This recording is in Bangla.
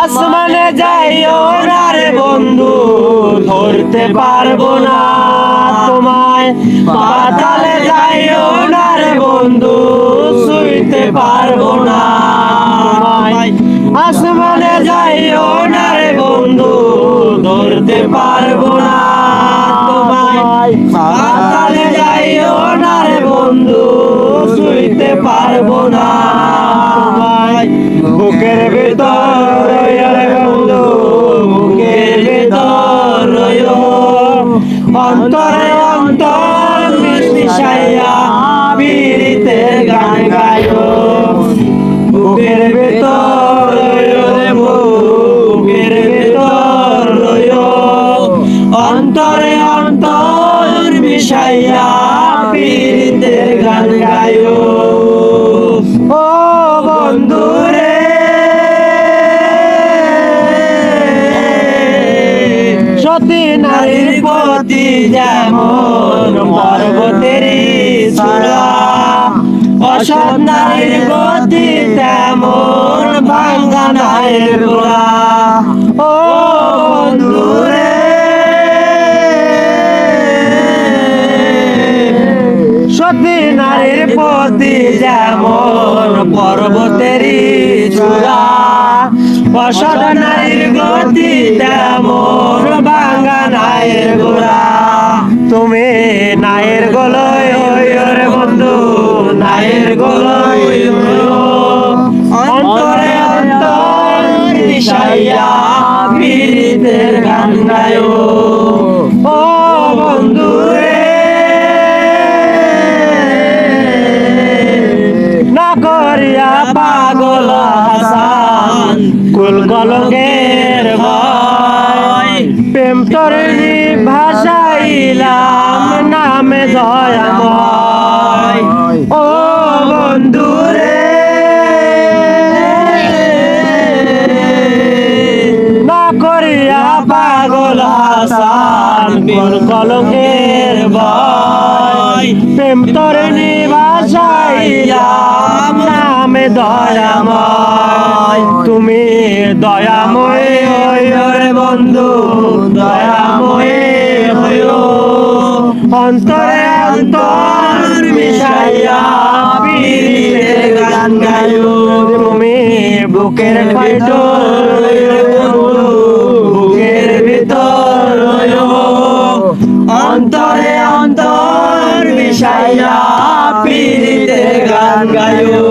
আসমানে যাইও না রে বন্ধু, ধরতে পারবো না তোমায়। পাতালে যাইও না রে বন্ধু, ছুঁইতে পারবো না তোমায়। আসমানে যাইও না রে বন্ধু, ধরতে পারবো না তোমায়। পাতালে যাইও না রে বন্ধু, ছুঁইতে পারবো না তোমায়। বুকের ভিতর রে বন্ধু, বুকের ভিতর রইও, অন্তরে অন্তর মিশাইয়া পীড়িতের গান গাইও। বুকের ভিতর রে বুকের ভিতর রইও, অন্তরে অন্তর মিশাইয়া পীড়িতের গান গাইও। ও বন্ধু রে, সতী নারীর প্রতি যেমন পর্বতেরই চূড়া, অসৎ নারীর গতি তেমন ভাঙ্গা নায়ের গোড়া। ও বন্ধু রে, সতী নারীর প্রতি যেমন পর্বতেরই চূড়া, অসৎ নারীর গতি তেমন ভাঙ্গা নায়ের গোড়া। তুমি নায়ের গলয় রে বন্ধু, নায়ের গলয় অন্তরে অন্তর মিশাইয়া পীড়িতের গান গাইও। ও বন্ধু রে, না করিয়া পাগল হাসান কুল কলঙ্কের ভয়, প্রেম তরণী ভাসাইলাম নামে দয়াময়। ও বন্ধু রে, না করিয়া পাগল হাসান কুল কলঙ্কের ভয়, প্রেম তরণী ভাসাইলাম নামে দয়াময়। তুমি দয়াময় হইও রে বন্ধু, দয়াময় হইও, অন্তরে অন্তর মিশাইয়া পীড়িতের গান গাইও। তুমি বুকের ভিতর বন্ধু, বুকের ভিতর রইও, অন্তরে অন্তর মিশাইয়া পীড়িতের গান গাইও।